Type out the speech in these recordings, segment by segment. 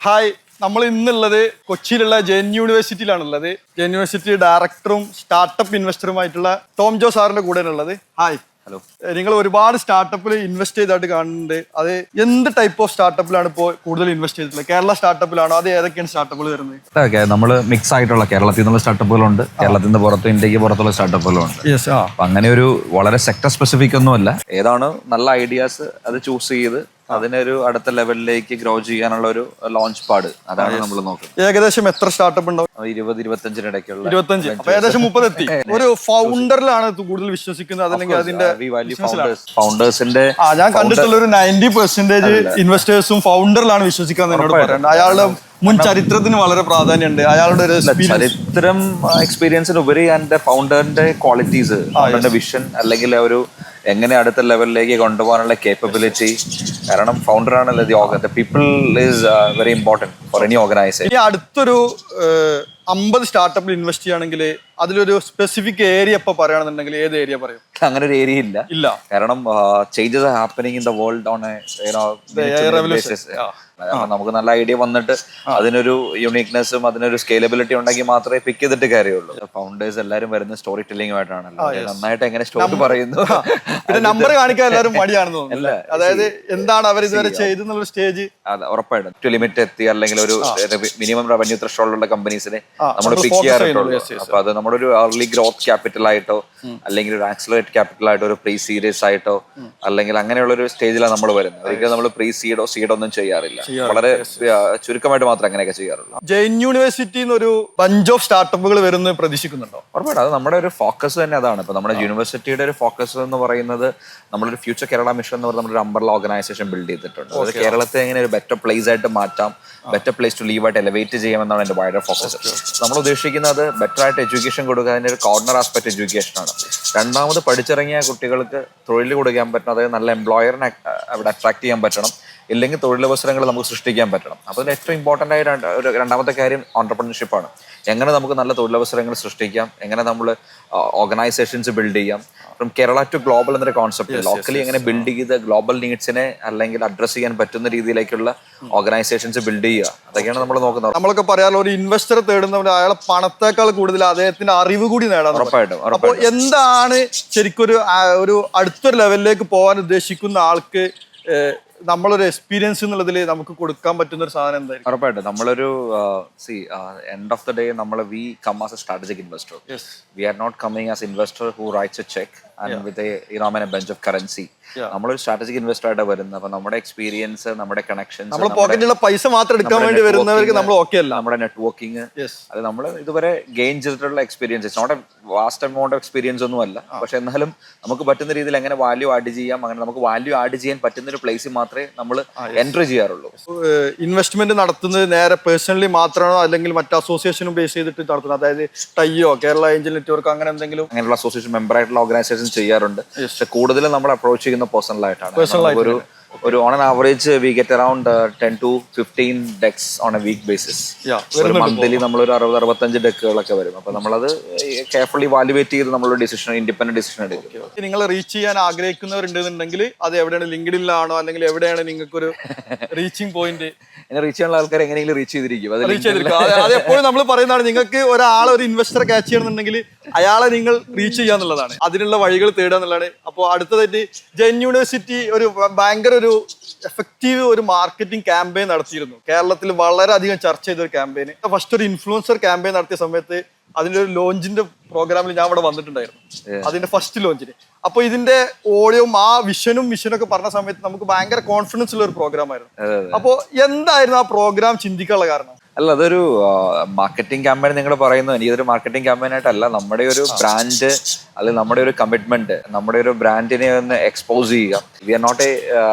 Hi, നമ്മൾ ഇന്നുള്ളത് കൊച്ചിയിലുള്ള gen യൂണിവേഴ്സിറ്റിയിലാണുള്ളത്. Gen university ഡയറക്ടറും സ്റ്റാർട്ടപ്പ് ഇൻവെസ്റ്ററുമായിട്ടുള്ള ടോം ജോ സാറിന്റെ കൂടെയാണുള്ളത്. ഹായ്. ഹലോ. നിങ്ങൾ ഒരുപാട് സ്റ്റാർട്ടപ്പിൽ ഇൻവെസ്റ്റ് ചെയ്തായിട്ട് കാണുന്നുണ്ട്. അത് എന്ത് ടൈപ്പ് ഓഫ് സ്റ്റാർട്ടപ്പിലാണ് ഇപ്പോൾ കൂടുതൽ ഇൻവെസ്റ്റ് ചെയ്തിട്ടുള്ളത്? കേരള സ്റ്റാർട്ടപ്പിലാണോ? അത് ഏതൊക്കെയാണ് സ്റ്റാർട്ടപ്പുകൾ വരുന്നത്? നമ്മൾ മിക്സ് ആയിട്ടുള്ള കേരളത്തിൽ നിന്നുള്ള സ്റ്റാർട്ടപ്പുകളുണ്ട്, കേരളത്തിൽ നിന്ന് പുറത്ത് ഇന്ത്യക്ക് പുറത്തുള്ള സ്റ്റാർട്ടപ്പുകളുണ്ട്. അപ്പൊ അങ്ങനെ ഒരു വളരെ സെക്ടർ സ്പെസിഫിക് ഒന്നുമല്ല. ഏതാണ് നല്ല ഐഡിയാസ് അത് ചൂസ് ചെയ്ത് അതിനൊരു അടുത്ത ലെവലിലേക്ക് ഗ്രോ ചെയ്യാനുള്ള ഒരു ലോഞ്ച് പാഡ്, അതാണ് നമ്മൾ നോക്കുന്നത്. ഏകദേശം എത്ര സ്റ്റാർട്ടപ്പ് ഉണ്ടാവും? 20-25 ഇടയ്ക്കുള്ള 25. അപ്പൊ ഏകദേശം 30 എത്തി. ഒരു ഫൗണ്ടറിലാണ് കൂടുതൽ വിശ്വസിക്കുന്നത്, അതല്ലെങ്കിൽ അതിന്റെ ഫൗണ്ടേഴ്സിന്റെ ഞാൻ കണ്ടിട്ടുള്ള ഒരു 90% ഇൻവെസ്റ്റേഴ്സും ഫൗണ്ടറിലാണ് വിശ്വസിക്കാന്ന് എന്നോട് പറയണ്ട. അയാളുടെ മുൻ ചരിത്രത്തിന് വളരെ പ്രാധാന്യമുണ്ട്. അയാളുടെ ഒരു ചരിത്രം എക്സ്പീരിയൻസിന് ഉപരി അതിന്റെ ഫൗണ്ടറിന്റെ ക്വാളിറ്റീസ്, ഫൗണ്ടറിന്റെ വിഷൻ, അല്ലെങ്കിൽ ഒരു എങ്ങനെ അടുത്ത ലെവലിലേക്ക് കൊണ്ടുപോകാനുള്ള കേപ്പബിലിറ്റി. കാരണം ഫൗണ്ടർ ആണല്ലോ, people is very important for any organisation. ഈ അടുത്തൊരു 50 സ്റ്റാർട്ടപ്പിൽ ഇൻവെസ്റ്റ് ചെയ്യുകയാണെങ്കിൽ അതിലൊരു സ്പെസിഫിക് ഏരിയ ഇപ്പൊ പറയുകയാണെന്നുണ്ടെങ്കിൽ ഏത് ഏരിയ പറയും? അങ്ങനെ ഒരു ഏരിയ ഇല്ല. കാരണം changes are happening in the world on നമുക്ക് നല്ല ഐഡിയ വന്നിട്ട് അതിനൊരു യുണീക്നെസ്സും അതിനൊരു സ്കേലബിലിറ്റി ഉണ്ടെങ്കിൽ മാത്രമേ പിക്ക് ചെയ്തിട്ട് കാര്യമുള്ളൂ. ഫൗണ്ടേഴ്സ് എല്ലാവരും വരുന്ന സ്റ്റോറി ടെല്ലിങ്ങുമായിട്ടാണല്ലോ. നന്നായിട്ട് എങ്ങനെ സ്റ്റോറി പറയുന്നു, പിന്നെ നമ്പർ കാണിക്കാൻ എല്ലാവരും മടിയാണെന്ന് തോന്നുന്നു. അതായത് എന്താണ് അവർ ഇതുവരെ ചെയ്തെന്നുള്ള സ്റ്റേജ്. അതെ, ഉറപ്പായിട്ടും ടു ലിമിറ്റ് എത്തി അല്ലെങ്കിൽ ഒരു മിനിമം റവന്യൂ ത്രഷോൾഡുള്ള കമ്പനീസിനെ നമ്മൾ പിക്ക് ചെയ്യാറുള്ളൂ. അപ്പൊ അത് നമ്മുടെ ഒരു ഏർലി ഗ്രോത്ത് ക്യാപിറ്റൽ ആയിട്ടോ അല്ലെങ്കിൽ ഒരു ആക്സിലറേറ്റ് ക്യാപിറ്റൽ ആയിട്ടോ ഒരു പ്രീ സീരീസ് ആയിട്ടോ അല്ലെങ്കിൽ അങ്ങനെയുള്ള ഒരു സ്റ്റേജിലാണ് നമ്മൾ വരുന്നത്. ഒരിക്കലും നമ്മൾ പ്രീ സീഡോ ഒന്നും ചെയ്യാറില്ല. വളരെ ചുരുക്കമായിട്ട് മാത്രം അങ്ങനെയൊക്കെ ചെയ്യാറുള്ളൂ. ജെൻ യൂണിവേഴ്സിറ്റിന്ന് ഒരു ബഞ്ച് ഓഫ് സ്റ്റാർട്ടപ്പുകൾ വരുന്നത് പ്രതീക്ഷിക്കുന്നുണ്ടോ? ഉറപ്പായിട്ടും അത് നമ്മുടെ ഒരു ഫോക്കസ് തന്നെ അതാണ്. ഇപ്പൊ നമ്മുടെ യൂണിവേഴ്സിറ്റിയുടെ ഒരു ഫോക്കസ് എന്ന് പറയുന്നത് നമ്മളൊരു ഫ്യൂച്ചർ കേരള മിഷൻ എന്ന് പറഞ്ഞ നമ്മളൊരു അംബ്രല്ല ഓർഗനൈസേഷൻ ബിൽഡ് ചെയ്തിട്ടുണ്ട്. അത് കേരളത്തെ എങ്ങനെ ഒരു ബെറ്റർ പ്ലേസ് ആയിട്ട് മാറ്റാം, ബെറ്റർ പ്ലേസ് ടു ലീവ് ആയിട്ട് എലിവേറ്റ് ചെയ്യാമെന്നാണ് എന്റെ വൈഡർ ഫോക്കസ്. നമ്മൾ ഉദ്ദേശിക്കുന്നത് ബെറ്റർ ആയിട്ട് എഡ്യൂക്കേഷൻ കൊടുക്കുക, അതിന്റെ ഒരു കോർണർ ആസ്പെക്ട് എഡ്യൂക്കേഷൻ ആണ്. രണ്ടാമത് പഠിച്ചിറങ്ങിയ കുട്ടികൾക്ക് തൊഴിൽ കൊടുക്കാൻ പറ്റണം, അതായത് നല്ല എംപ്ലോയറിനെ അവിടെ അട്രാക്ട് ചെയ്യാൻ പറ്റണം, ഇല്ലെങ്കിൽ തൊഴിലവസരങ്ങൾ നമുക്ക് സൃഷ്ടിക്കാൻ പറ്റണം. അപ്പോൾ അതിന് ഏറ്റവും ഇമ്പോർട്ടൻ്റ് ആയ ഒരു രണ്ടാമത്തെ കാര്യം ഓൺട്രപ്രണർഷിപ്പാണ്. എങ്ങനെ നമുക്ക് നല്ല തൊഴിലവസരങ്ങൾ സൃഷ്ടിക്കാം, എങ്ങനെ നമ്മൾ ഓർഗനൈസേഷൻസ് ബിൽഡ് ചെയ്യാം. ഫ്രം കേരള ടു ഗ്ലോബൽ എന്നൊരു കോൺസെപ്റ്റ്, ലോക്കലി എങ്ങനെ ബിൽഡ് ചെയ്ത് ഗ്ലോബൽ നീഡ്സിനെ അല്ലെങ്കിൽ അഡ്രസ് ചെയ്യാൻ പറ്റുന്ന രീതിയിലേക്കുള്ള ഓർഗനൈസേഷൻസ് ബിൽഡ് ചെയ്യുക, അതൊക്കെയാണ് നമ്മൾ നോക്കുന്നത്. നമ്മളൊക്കെ പറയാനുള്ള ഒരു ഇൻവെസ്റ്റർ തേടുന്നവർ അയാളെ പണത്തേക്കാൾ കൂടുതൽ അദ്ദേഹത്തിന്റെ അറിവ് കൂടി നേടാൻ. ഉറപ്പായിട്ടും. അപ്പോൾ എന്താണ് ശരിക്കും ഒരു അടുത്തൊരു ലെവലിലേക്ക് പോകാൻ ഉദ്ദേശിക്കുന്ന ആൾക്ക് നമ്മളൊരു എക്സ്പീരിയൻസ് എന്നുള്ളതിൽ നമുക്ക് കൊടുക്കാൻ പറ്റുന്ന ഒരു സാധനം എന്തായിരിക്കും? ഉറപ്പായിട്ടും നമ്മളൊരു എൻഡ് ഓഫ് ദ ഡേ നമ്മൾ we come as a strategic investor. We are not coming as investor who writes a cheque and with a bunch of currency. നമ്മളൊരു സ്ട്രാറ്റജിക് ഇൻവെസ്റ്റർ ആയിട്ട് വരുന്നത്. അപ്പൊ നമ്മുടെ എക്സ്പീരിയൻസ്, നമ്മുടെ കണക്ഷൻസ്, നമ്മുടെ പോക്കറ്റിലുള്ള പൈസ മാത്രം എടുക്കാൻ വേണ്ടി വരുന്നവർക്ക് നമ്മൾ ഓക്കെ അല്ല. നമ്മുടെ നെറ്റ്വർക്കിംഗ്, അത് നമ്മൾ ഇതുവരെ ഗെയിൻ ചെയ്തിട്ടുള്ള experience. It's not a vast amount of experience ഒന്നും അല്ല, പക്ഷെ എന്നാലും നമുക്ക് പറ്റുന്ന രീതിയിൽ എങ്ങനെ വാല്യൂ ആഡ് ചെയ്യാം, അങ്ങനെ നമുക്ക് വാല്യൂ ആഡ് ചെയ്യാൻ പറ്റുന്ന ഒരു പ്ലേസിൽ മാത്രമേ നമ്മൾ എൻട്രി ചെയ്യാറുള്ളൂ. ഇൻവെസ്റ്റ്മെന്റ് നടത്തുന്നത് നേരെ പേഴ്സണലി മാത്രമാണോ അല്ലെങ്കിൽ മറ്റു അസോസിയേഷനും ബേസ് ചെയ്തിട്ട് നടത്തുന്നത്? അതായത് ടൈയോ കേരള ഏഞ്ചൽ നെറ്റ്വർക്ക് അങ്ങനെ എന്തെങ്കിലും അങ്ങനെയുള്ള അസോസിയേഷൻ മെമ്പർ ആയിട്ടുള്ള ഓർഗനൈസേഷൻ ചെയ്യാറുണ്ട്. പക്ഷെ കൂടുതലും നമ്മൾ അപ്രോച്ച് ചെയ്യുന്ന പേഴ്സണൽ ആയിട്ടാണ്. ഒരു on an average we get around 10 to 15 decks on a week basis. Monthly നമ്മളൊരു 60-65 ഡെക്കുകളൊക്കെ വരും. അപ്പൊ നമ്മളത് കെയർഫുള്ളി വാല്യുവേറ്റ് ചെയ്ത് നമ്മളൊരു ഡിസിഷൻ, ഇൻഡിപെൻഡന്റ് ഡിസിഷൻ എടുക്കും. നിങ്ങൾ റീച്ച് ചെയ്യാൻ ആഗ്രഹിക്കുന്നവരുണ്ടെന്നുണ്ടെങ്കിൽ അത് എവിടെയാണ്? ലിങ്ക്ഡിനിലാണോ അല്ലെങ്കിൽ എവിടെയാണ് നിങ്ങൾക്കൊരു റീച്ചിങ് പോയിന്റ്? റീച്ച് ചെയ്യാനുള്ള ആൾക്കാർ എങ്ങനെയെങ്കിലും റീച്ച് ചെയ്തിരിക്കും. അതെപ്പോഴും നമ്മൾ പറയുന്നതാണ്, നിങ്ങൾക്ക് ഒരാളെ ഒരു ഇൻവെസ്റ്ററെ ക്യാച്ച് ചെയ്യണമെന്നുണ്ടെങ്കിൽ അയാളെ നിങ്ങൾ റീച്ച് ചെയ്യാന്നുള്ളതാണ്, അതിനുള്ള വഴികൾ തേടുക എന്നുള്ളതാണ്. അപ്പോൾ അടുത്തതായിട്ട് ജെൻ യൂണിവേഴ്സിറ്റി ഒരു ഭയങ്കര ഒരു എഫക്റ്റീവ് ഒരു മാർക്കറ്റിംഗ് ക്യാമ്പയിൻ നടത്തിയിരുന്നു. കേരളത്തിൽ വളരെയധികം ചർച്ച ചെയ്ത ഒരു ക്യാമ്പയിൻ. ഫസ്റ്റ് ഒരു ഇൻഫ്ലുവൻസർ ക്യാമ്പയിൻ നടത്തിയ സമയത്ത് അതിന്റെ ഒരു ലോഞ്ചിന്റെ പ്രോഗ്രാമിൽ ഞാൻ ഇവിടെ വന്നിട്ടുണ്ടായിരുന്നു, അതിന്റെ ഫസ്റ്റ് ലോഞ്ചിന്. അപ്പൊ ഇതിന്റെ ഓഡിയോയും ആ വിഷനും മിഷനൊക്കെ പറഞ്ഞ സമയത്ത് നമുക്ക് ഭയങ്കര കോൺഫിഡൻസ് ഉള്ള ഒരു പ്രോഗ്രാം ആയിരുന്നു. അപ്പൊ എന്തായിരുന്നു ആ പ്രോഗ്രാം ചിന്തിക്കാനുള്ള കാരണം? അല്ല, അതൊരു മാർക്കറ്റിംഗ് ക്യാമ്പയിൻ നിങ്ങൾ പറയുന്നത്. എനിക്കൊരു മാർക്കറ്റിംഗ് ക്യാമ്പയിൻ ആയിട്ടല്ല, നമ്മുടെ ഒരു ബ്രാൻഡ് അല്ലെങ്കിൽ നമ്മുടെ ഒരു കമ്മിറ്റ്മെന്റ്, നമ്മുടെ ഒരു ബ്രാൻഡിനെ ഒന്ന് എക്സ്പോസ് ചെയ്യുക. We are not a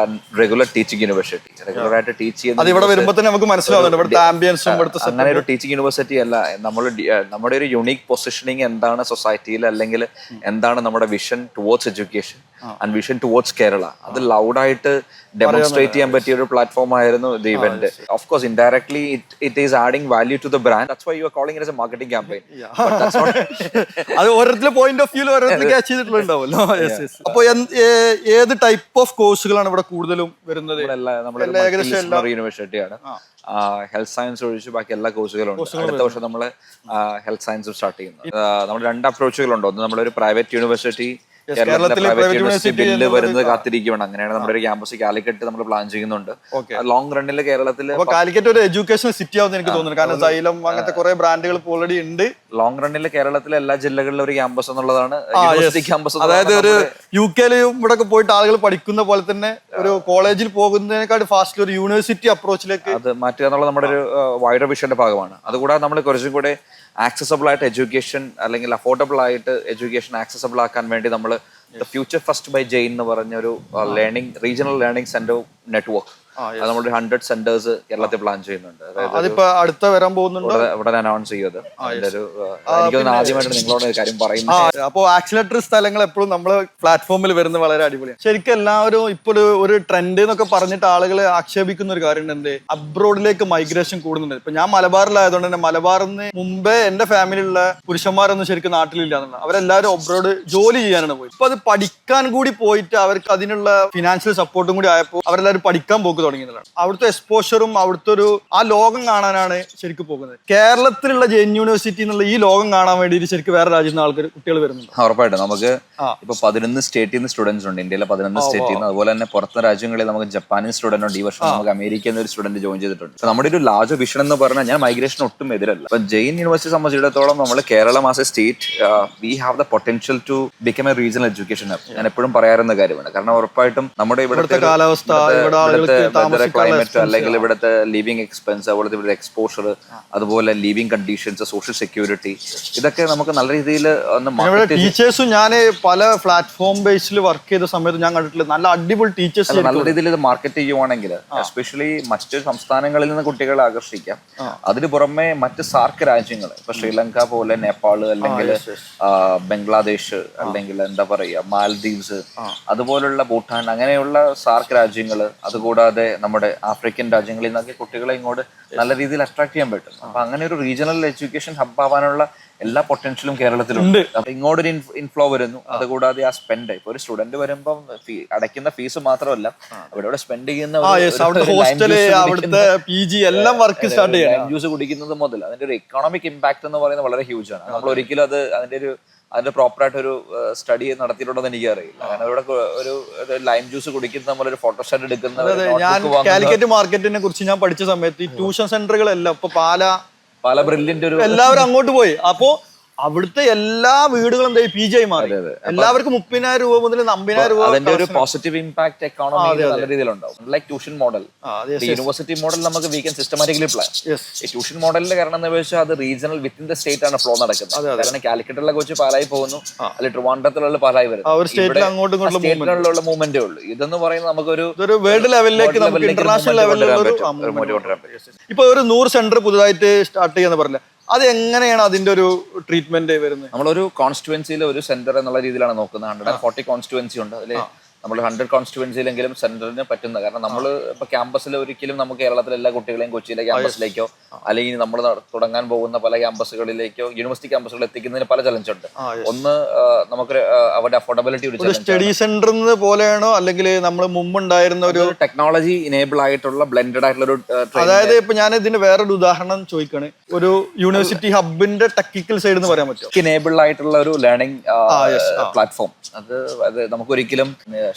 regular teaching university. Regular ആയിട്ട് ടീച്ച് ചെയ്യുന്നത് ഇവിടെ വരുമ്പോൾ തന്നെ നമുക്ക് മനസ്സിലാവുന്നുണ്ട് ഇവിടുത്തെ ആംബിയൻസും അങ്ങനെ ഒരു ടീച്ചിങ് യൂണിവേഴ്സിറ്റി അല്ല. നമ്മുടെ ഒരു യുണീക് പൊസിഷനിങ് എന്താണ് സൊസൈറ്റിയിൽ, അല്ലെങ്കിൽ എന്താണ് നമ്മുടെ vision towards education and vision towards Kerala, അത് ലൗഡായിട്ട് ഡെമോൺസ്ട്രേറ്റ് ചെയ്യാൻ പറ്റിയ ഒരു പ്ലാറ്റ്ഫോം ആയിരുന്നു the event. Of course indirectly it is adding value to the brand. That's why you are calling it as a marketing campaign. അത് ഓരോരുത്തരുടെ പോയിന്റ് ഓഫ് വ്യൂ ഓരോരുത്തർ catch ചെയ്തിട്ടുണ്ടാവുമല്ലോ. അപ്പൊ ഏത് ടൈപ്പ് ഓഫ് കോഴ്സുകളാണ് ഇവിടെ കൂടുതലും വരുന്നത്? യൂണിവേഴ്സിറ്റിയാണ്. ഹെൽത്ത് സയൻസ് ഒഴിച്ച് ബാക്കി എല്ലാ കോഴ്സുകളും ഉണ്ട്. അടുത്ത വർഷം നമ്മൾ ഹെൽത്ത് സയൻസ് സ്റ്റാർട്ട് ചെയ്യുന്നു. നമ്മൾ 2 അപ്രോച്ചുകളുണ്ട്. ഒന്ന് നമ്മളൊരു പ്രൈവറ്റ് യൂണിവേഴ്സിറ്റി, കേരളത്തിലെ പ്രൈവറ്റ് യൂണിവേഴ്സിറ്റി ബില്ല് വരുന്നത് കാത്തിരിക്കുകയാണ്. അങ്ങനെയാണ് നമ്മുടെ ഒരു ക്യാമ്പസ് കാലിക്കറ്റ് നമ്മൾ പ്ലാൻ ചെയ്യുന്നുണ്ട്. ലോങ് റണ്ണിൽ കേരളത്തിൽ കാലിക്കറ്റ് ഒരു എഡ്യൂക്കേഷൻ സിറ്റി ആവുന്ന എനിക്ക് തോന്നുന്നു. കാരണം സൈലം അങ്ങനത്തെ കുറെ ബ്രാൻഡുകൾ ഓൾറെഡി ഉണ്ട്. ലോങ് റണ്ണിൽ കേരളത്തിലെ എല്ലാ ജില്ലകളിലും ഒരു ക്യാമ്പസ് എന്നുള്ളതാണ് യൂണിവേഴ്സിറ്റി ക്യാമ്പസ്. അതായത് ഒരു UK-ലും ഇവിടെ പോയിട്ട് ആളുകൾ പഠിക്കുന്ന പോലെ തന്നെ ഒരു കോളേജിൽ പോകുന്നതിനേക്കാൾ ഫാസ്റ്റ് ഒരു യൂണിവേഴ്സിറ്റി അപ്രോച്ചിലേക്ക് അത് മാറ്റുക എന്നുള്ള നമ്മുടെ ഒരു വൈഡർ വിഷന്റെ ഭാഗമാണ്. അതുകൂടാതെ നമ്മൾ കുറച്ചും കൂടെ ആക്സസബിൾ ആയിട്ട് എഡ്യൂക്കേഷൻ അല്ലെങ്കിൽ അഫോർഡബിൾ ആയിട്ട് എഡ്യൂക്കേഷൻ ആക്സസബിൾ ആക്കാൻ വേണ്ടി നമ്മൾ ഫ്യൂച്ചർ ഫസ്റ്റ് ബൈ ജെയിൻ എന്ന് പറഞ്ഞൊരു റീജിയണൽ ലേണിംഗ് സെന്റർ നെറ്റ്വർക്ക് നമ്മുടെ 100 സെന്റേഴ്സ് കേരളത്തിൽ പ്ലാൻ ചെയ്യുന്നുണ്ട്. അതിപ്പോ അടുത്ത വരാൻ പോകുന്നുണ്ട്. ഉടനെ അനൗൺസ് ചെയ്തത്. എനിക്ക് ആദ്യമായിട്ട് നിങ്ങളോട് കാര്യം പറയുന്നത്. അപ്പോ ആക്സിലേറ്റർ സ്ഥലങ്ങൾ എപ്പോഴും നമ്മള് പ്ലാറ്റ്ഫോമിൽ വരുന്നത് വളരെ അടിപൊളിയാണ്. ശരിക്കും എല്ലാവരും ഇപ്പൊ ഒരു ട്രെൻഡ് എന്നൊക്കെ പറഞ്ഞിട്ട് ആളുകൾ ആക്ഷേപിക്കുന്ന ഒരു കാര്യം ഉണ്ട്, അബ്രോഡിലേക്ക് മൈഗ്രേഷൻ കൂടുന്നുണ്ട്. ഇപ്പൊ ഞാൻ മലബാറിലായതുകൊണ്ട് തന്നെ മലബാറിൽ നിന്ന് മുമ്പേ എന്റെ ഫാമിലിയിലുള്ള പുരുഷന്മാരൊന്നും ശരിക്കും നാട്ടിലില്ല എന്നുള്ളത്. അവരെല്ലാവരും അബ്രോഡ് ജോലി ചെയ്യാനാണ് പോയി. ഇപ്പൊ അത് പഠിക്കാൻ കൂടി പോയിട്ട് അവർക്ക് അതിനുള്ള ഫിനാൻഷ്യൽ സപ്പോർട്ടും കൂടി ആയപ്പോൾ അവരെല്ലാവരും പഠിക്കാൻ പോകും തുടങ്ങിയതാണ്. അവിടുത്തെ എക്സ്പോഷറും അവിടുത്തെ ഒരു ആ ലോകം കാണാനാണ് ശരിക്കും പോകുന്നത്. കേരളത്തിലുള്ള ജെയിൻ യൂണിവേഴ്സിറ്റി എന്നുള്ള ഈ ലോകം കാണാൻ വേണ്ടിയിട്ട് ശരിക്കും വേറെ രാജ്യത്ത് നിന്ന് ആൾക്കാർ കുട്ടികൾ വരുന്നുണ്ട്. ഉറപ്പായിട്ടും നമുക്ക് ഇപ്പൊ 11 സ്റ്റേറ്റിൽ നിന്ന് സ്റ്റുഡൻസ് ഉണ്ട്. ഇന്ത്യയിലെ 11 സ്റ്റേറ്റിൽ നിന്ന്. അതുപോലെ തന്നെ പുറത്തെ രാജ്യങ്ങളിൽ നമുക്ക് ജപ്പാനീസ് സ്റ്റുഡന്റ് ഉണ്ട്. ഈ വർഷം നമുക്ക് അമേരിക്കയിൽ നിന്ന് ഒരു സ്റ്റുഡന്റ് ജോയിൻ ചെയ്തിട്ടുണ്ട്. നമ്മുടെ ഒരു ലാർജ് വിഷൻ എന്ന് പറഞ്ഞാൽ ഞാൻ മൈഗ്രേഷൻ ഒട്ടും എതിരല്ല. ഇപ്പൊ ജെയിൻ യൂണിവേഴ്സിറ്റി സംബന്ധിച്ചിടത്തോളം നമ്മൾ Keralam as a state we have the potential to become a regional education hub. ഞാൻ എപ്പോഴും പറയാറുന്ന കാര്യമാണ്. കാരണം ഉറപ്പായിട്ടും നമ്മുടെ ഇവിടുത്തെ കാലാവസ്ഥ, ക്ലൈമറ്റ്, അല്ലെങ്കിൽ ഇവിടുത്തെ ലിവിംഗ് എക്സ്പെൻസ്, അതുപോലെ ഇവിടുത്തെ എക്സ്പോഷർ, അതുപോലെ ലിവിംഗ് കണ്ടീഷൻസ്, സോഷ്യൽ സെക്യൂരിറ്റി, ഇതൊക്കെ നമുക്ക് നല്ല രീതിയിൽ ടീച്ചേഴ്സും ഞാൻ പല പ്ലാറ്റ്ഫോം ബേസിൽ വർക്ക് ചെയ്ത സമയത്ത് ഞാൻ കണ്ടിട്ടില്ല നല്ല അടിപൊളി ടീച്ചേഴ്സ്. നല്ല രീതിയിൽ ഇത് മാർക്കറ്റ് ചെയ്യുവാണെങ്കിൽ എസ്പെഷ്യലി മറ്റ് സംസ്ഥാനങ്ങളിൽ നിന്ന് കുട്ടികളെ ആകർഷിക്കാം. അതിന് പുറമെ മറ്റ് സാർക്ക് രാജ്യങ്ങൾ, ഇപ്പൊ ശ്രീലങ്ക പോലെ, നേപ്പാള്, അല്ലെങ്കിൽ ബംഗ്ലാദേശ്, അല്ലെങ്കിൽ എന്താ പറയുക മാൽദീവ്സ്, അതുപോലുള്ള ഭൂട്ടാൻ, അങ്ങനെയുള്ള സാർക്ക് രാജ്യങ്ങൾ, അതുകൂടാതെ നമ്മുടെ ആഫ്രിക്കൻ രാജ്യങ്ങളിൽ നിന്നൊക്കെ കുട്ടികളെ ഇങ്ങോട്ട് നല്ല രീതിയിൽ അട്രാക്ട് ചെയ്യാൻ പറ്റും. അപ്പൊ അങ്ങനെ ഒരു റീജിയണൽ എഡ്യൂക്കേഷൻ ഹബ് ആവാനുള്ള എല്ലാ പൊട്ടൻഷ്യലും കേരളത്തിലുണ്ട്. അപ്പൊ ഇങ്ങോട്ടൊരു ഇൻഫ്ലോ വരുന്നു. അതുകൂടാതെ ആ സ്പെൻഡ് ഇപ്പൊ ഒരു സ്റ്റുഡന്റ് വരുമ്പം അടയ്ക്കുന്ന ഫീസ് മാത്രമല്ല അവിടെ സ്പെൻഡ് ചെയ്യുന്ന ജ്യൂസ് കുടിക്കുന്നത് മുതൽ അതിന്റെ ഒരു എക്കണോമിക് ഇമ്പാക്ട് എന്ന് പറയുന്നത് വളരെ ഹ്യൂജ് ആണ്. നമ്മൾ ഒരിക്കലും അതിന്റെ പ്രോപ്പറായിട്ട് ഒരു സ്റ്റഡി നടത്തിയിട്ടുണ്ടെന്ന് എനിക്ക് അറിയില്ല. കാരണം ഇവിടെ ഒരു ലൈം ജ്യൂസ് കുടിക്കുന്ന നമ്മളൊരു ഫോട്ടോസ്റ്റാറ്റ് എടുക്കുന്ന ഞാൻ കാലിക്കറ്റ് മാർക്കറ്റിനെ കുറിച്ച് ഞാൻ പഠിച്ച സമയത്ത് ഈ ട്യൂഷൻ സെന്ററുകളെല്ലാം ഇപ്പൊ പാല ബ്രില്യന്റ് ഒരു എല്ലാവരും അങ്ങോട്ട് പോയി. അപ്പോ അവിടുത്തെ എല്ലാ വീടുകളും PG ആയി മാറി. എല്ലാവർക്കും 30,000 രൂപ മുതൽ 50,000 രൂപ. അതിന്റെ ഒരു പോസിറ്റീവ് ഇമ്പാക്ട് എക്കോണമി നല്ല രീതിയിലുണ്ടാവും. Like tuition model, university model നമുക്ക് വി ക്യാൻ സിസ്റ്റമാറ്റിക്കലി പ്ലാൻ. ഈ ട്യൂഷൻ മോഡലിന്റെ കാരണം എന്താ വെച്ചാൽ അത് റീജിയണൽ വിത്തിൻ ദ സ്റ്റേറ്റ് ആണ് ഫ്ലോ നടക്കുന്നത്. കാരണം കാലിക്കറ്റുള്ള കോച്ച് പാലായി പോകുന്നു, അല്ലെങ്കിൽ ട്രിവാൻഡ്രത്തിലുള്ള പാലായി വരുന്നു. സ്റ്റേറ്റിലുള്ള മൂവ്മെന്റേ ഉള്ളൂ. ഇതെന്ന് പറയുന്നത് നമുക്കൊരു വേൾഡ് ലെവലിലേക്ക് ഇന്റർനാഷണൽ ലെവലിലേക്ക് ഇപ്പൊ ഒരു 100 സെന്റർ പുതുതായിട്ട് സ്റ്റാർട്ട് ചെയ്യാന്ന് പറഞ്ഞില്ല. അത് എങ്ങനെയാണ് അതിന്റെ ഒരു ട്രീറ്റ്മെന്റ് വരുന്നത്? നമ്മളൊരു കോൺസ്റ്റിറ്റ്യുവൻസിയിൽ ഒരു സെന്റർ എന്നുള്ള രീതിയിലാണ് നോക്കുന്നത്. 140 കോൺസ്റ്റിറ്റ്യുവൻസി ഉണ്ട്. അതിൽ നമ്മൾ 100 കോൺസ്റ്റിറ്റ്യുവൻസിയിലെങ്കിലും സെന്ററിന് പറ്റുന്ന. കാരണം നമ്മൾ ഇപ്പൊ ക്യാമ്പസിൽ ഒരിക്കലും നമുക്ക് കേരളത്തിലെ എല്ലാ കുട്ടികളെയും കൊച്ചിയിലെ ക്യാമ്പസിലേക്കോ അല്ലെങ്കിൽ നമ്മൾ തുടങ്ങാൻ പോകുന്ന പല ക്യാമ്പസുകളിലേക്കോ യൂണിവേഴ്സിറ്റി ക്യാമ്പസുകൾ എത്തിക്കുന്നതിന് പല ചലഞ്ച് ഉണ്ട്. ഒന്ന് നമുക്ക് അവരുടെ അഫോർഡബിലിറ്റി ഒരു സ്റ്റഡി സെന്റർ പോലെയാണോ, അല്ലെങ്കിൽ നമ്മൾ മുമ്പുണ്ടായിരുന്ന ഒരു ടെക്നോളജി ഇനേബിൾ ആയിട്ടുള്ള ബ്ലെൻഡഡ് ആയിട്ടുള്ള ഒരു, അതായത് ഇപ്പൊ ഞാൻ ഇതിന് വേറൊരു ഉദാഹരണം ചോദിക്കാണ്. ഒരു യൂണിവേഴ്സിറ്റി ഹബിന്റെ ടെക്നിക്കൽ സൈഡ് എന്ന് പറയാൻ പറ്റും. ഇനേബിൾ ആയിട്ടുള്ള ഒരു ലേണിംഗ് പ്ലാറ്റ്ഫോം. അത് നമുക്കൊരിക്കലും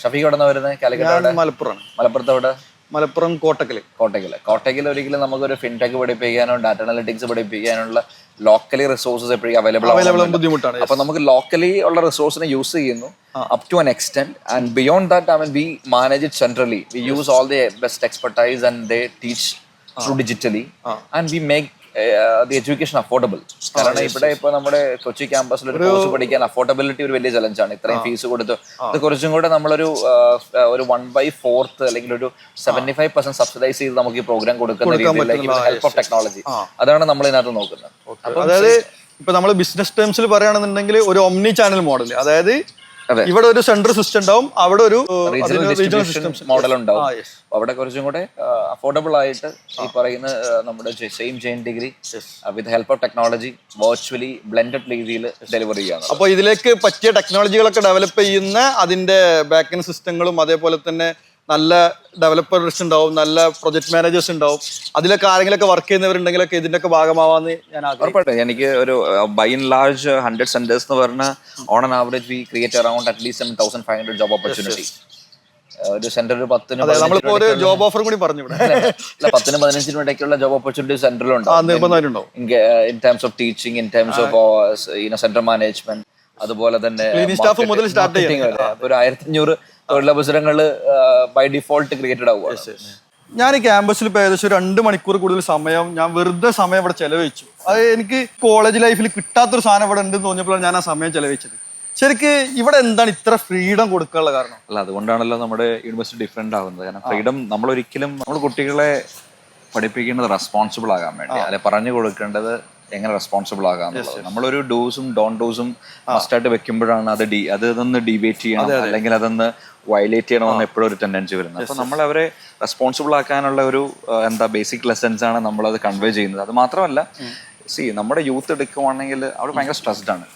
ഷഫീഖ് എവിടെ നിന്ന് വരുന്നത്? കാലിക്കറ്റ്, മലപ്പുറത്ത് മലപ്പുറം കോട്ടയ്ക്കൽ ഒരിക്കലും നമുക്കൊരു ഫിൻടെക് പഠിപ്പിക്കാനോ ഡാറ്റ അനലിറ്റിക്സ് പഠിപ്പിക്കാനുള്ള ലോക്കലി റിസോഴ്സസ് എപ്പോഴും അവൈലബിൾ ബുദ്ധിമുട്ടാണ്. അപ്പൊ നമുക്ക് ലോക്കലി ഉള്ള റിസോഴ്സിനെ യൂസ് ചെയ്യുന്നു up to an extent, and beyond that, I mean, we manage it centrally. We use all the best expertise and they teach through digitally, and we make the education affordable. കാരണം ഇവിടെ ഇപ്പൊ നമ്മുടെ കൊച്ചി ക്യാമ്പസിൽ ഒരു course പഠിക്കാൻ affordability ഒരു വലിയ ചലഞ്ചാണ്. ഇത്രയും ഫീസ് കൊടുത്ത് ഇത് കുറച്ചും കൂടെ നമ്മളൊരു 1/4 അല്ലെങ്കിൽ ഒരു 75% സബ്സിഡൈസ് ചെയ്ത് നമുക്ക് ഈ പ്രോഗ്രാം കൊടുക്കുന്ന രീതിയിലേക്ക് ഹെൽപ്പ് ഓഫ് ടെക്നോളജി, അതാണ് നമ്മൾ ഇതിനകത്ത് നോക്കുന്നത്. അതായത് ഇപ്പൊ നമ്മൾ ബിസിനസ് ടേംസിൽ പറയുകയാണെന്നുണ്ടെങ്കിൽ ഒരു ഒമ്നി ചാനൽ മോഡൽ, അതായത് അതെ. ഇവിടെ ഒരു സെൻട്രൽ സിസ്റ്റം ഉണ്ടാവും, അവിടെ ഒരു regional regional distribution system model ഉണ്ടാവും. yes. അപ്പൊ അവിടെ കുറച്ചും കൂടെ അഫോർഡബിൾ ആയിട്ട് ഈ പറയുന്ന നമ്മുടെ same Jain degree with help of technology virtually blended രീതിയിൽ ഡെലിവറി ചെയ്യാം. അപ്പോൾ ഇതിലേക്ക് പറ്റിയ ടെക്നോളജികളൊക്കെ ഡെവലപ്പ് ചെയ്യുന്ന അതിന്റെ ബാക്ക് എൻഡ് സിസ്റ്റങ്ങളും അതേപോലെ തന്നെ നല്ല ഡെവലപ്പേഴ്സ് ഉണ്ടാവും, നല്ല പ്രൊജക്ട് മാനേജേഴ്സ് ഉണ്ടാവും. അതിലൊക്കെ ആരെങ്കിലൊക്കെ വർക്ക് ചെയ്യുന്നവരുണ്ടെങ്കിലൊക്കെ ഇതിന്റെയൊക്കെ ഭാഗമാവാന്ന് ഞാൻ ഉറപ്പായിട്ടും. എനിക്ക് ഒരു ബൈ ആൻഡ് ലാർജ് 100 സെന്റേഴ്സ് എന്ന് പറഞ്ഞാൽ on an average we create around at least 7,500 job opportunity. ഒരു സെന്റർ ഒരു 10 നമ്മളിപ്പോ ഒരു ജോബ് ഓഫർ കൂടി പറഞ്ഞു ഇവിടെ 10-15 ഇടയ്ക്കുള്ള ജോബ് ഓപ്പർച്യൂണിറ്റി സെന്ററിലുണ്ട്. നിർബന്ധമായിട്ടുണ്ടാവും in terms of teaching, in terms of centre management, അതുപോലെ തന്നെ സ്റ്റാഫ് മുതൽ സ്റ്റാർട്ട് marketing വരെ. ഒരു 1500 തൊഴിലവസരങ്ങൾ ബൈ ഡിഫോൾട്ട് ക്രിയേറ്റഡ് ആവുക. ഞാൻ ഈ ക്യാമ്പസിൽ ഇപ്പോൾ ഏകദേശം ഒരു 2 മണിക്കൂർ കൂടുതൽ സമയം ഞാൻ വെറുതെ സമയം ഇവിടെ ചെലവഴിച്ചു. അത് എനിക്ക് കോളേജ് ലൈഫിൽ കിട്ടാത്തൊരു സാധനം ഇവിടെ ഉണ്ടെന്ന് തോന്നിയപ്പോഴാണ് ഞാൻ ആ സമയം ചെലവഴിച്ചത്. ശരിക്ക് ഇവിടെ എന്താണ് ഇത്ര ഫ്രീഡം കൊടുക്കാനുള്ള കാരണം? അല്ല, അതുകൊണ്ടാണല്ലോ നമ്മുടെ യൂണിവേഴ്സിറ്റി ഡിഫറെന്റ് ആവുന്നത്. കാരണം ഫ്രീഡം നമ്മൾ കുട്ടികളെ പഠിപ്പിക്കേണ്ടത് റെസ്പോൺസിബിൾ ആകാൻ വേണ്ടി, അല്ലെ പറഞ്ഞു കൊടുക്കേണ്ടത് എങ്ങനെ റെസ്പോൺസിബിൾ ആകാന്നുള്ളത്. നമ്മളൊരു ഡൂസും ഡോൺ ഡൂസും മസ്റ്റായിട്ട് വെക്കുമ്പോഴാണ് അതൊന്ന് ഡിബേറ്റ് ചെയ്യണം, അല്ലെങ്കിൽ അതൊന്ന് വയലേറ്റ് ചെയ്യണമെന്ന് എപ്പോഴും ഒരു ടെൻഡൻസി വരുന്നത്. അപ്പൊ നമ്മൾ അവരെ റെസ്പോൺസിബിൾ ആക്കാനുള്ള ഒരു ബേസിക് ലെസൺസ് ആണ് നമ്മളത് കൺവേ ചെയ്യുന്നത്. അത് മാത്രമല്ല, നമ്മുടെ യൂത്ത് എടുക്കുവാണെങ്കിൽ അവർ ഭയങ്കര സ്ട്രെസ്ഡ് ആണ്.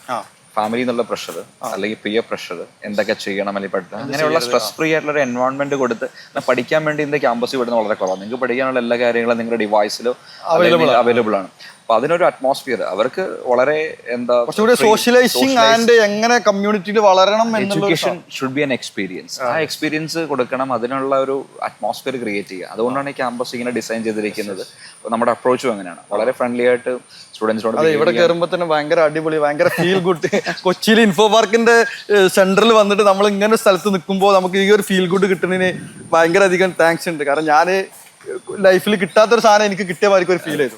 ഫാമിലി എന്നുള്ള പ്രഷർ, അല്ലെങ്കിൽ പിയർ പ്രഷർ, എന്തൊക്കെ ചെയ്യണം അല്ലെങ്കിൽ പഠിക്കണം, അങ്ങനെയുള്ള സ്ട്രെസ് ഫ്രീ ആയിട്ടുള്ള ഒരു എൻവയോൺമെന്റ് കൊടുത്ത് പഠിക്കാൻ വേണ്ടി ഇന്ന് ക്യാമ്പസിൽ വിടുന്ന വളരെ കുറവാണ്. നിങ്ങൾക്ക് പഠിക്കാനുള്ള എല്ലാ കാര്യങ്ങളും നിങ്ങളുടെ ഡിവൈസിലോ അവൈലബിൾ ആണ്. അപ്പൊ അതിനൊരു അറ്റ്മോസ്ഫിയർ അവർക്ക് വളരെ സോഷ്യലൈസിങ് ആൻഡ് എങ്ങനെ കമ്മ്യൂണിറ്റിയിൽ വളരണം. Education should be an experience. ആ എക്സ്പീരിയൻസ് കൊടുക്കണം, അതിനുള്ള ഒരു അറ്റ്മോസ്ഫിയർ ക്രിയേറ്റ് ചെയ്യുക. അതുകൊണ്ടാണ് ഈ ക്യാമ്പസ് ഇങ്ങനെ ഡിസൈൻ ചെയ്തിരിക്കുന്നത്. നമ്മുടെ അപ്രോച്ചും അങ്ങനെയാണ്, വളരെ ഫ്രണ്ട്ലി ആയിട്ട് സ്റ്റുഡൻസിനോട്. ഇവിടെ കയറുമ്പോൾ തന്നെ ഭയങ്കര അടിപൊളി, ഭയങ്കര ഫീൽ ഗുഡ്. കൊച്ചിയിൽ ഇൻഫോ പാർക്കിന്റെ സെന്ററിൽ വന്നിട്ട് നമ്മൾ ഇങ്ങനെ സ്ഥലത്ത് നിൽക്കുമ്പോൾ നമുക്ക് ഈ ഒരു ഫീൽ ഗുഡ് കിട്ടുന്നതിന് ഭയങ്കര അധികം താങ്ക്സ് ഉണ്ട്. കാരണം ഞാൻ ലൈഫിൽ കിട്ടാത്തൊരു സാധനം എനിക്ക് കിട്ടിയ മാതിരി ഒരു ഫീൽ ചെയ്തു.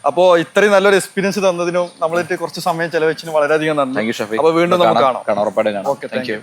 അപ്പോൾ ഇത്രയും നല്ലൊരു എക്സ്പീരിയൻസ് തന്നതിനും നമ്മളിട്ട് കുറച്ച് സമയം ചെലവഴിച്ചതിനും വളരെയധികം നന്ദി. Thank you Shafeeq. അപ്പോൾ വീണ്ടും നമുക്ക് കാണാം. ഉറപ്പായിട്ടും കാണാം. Okay, thank you.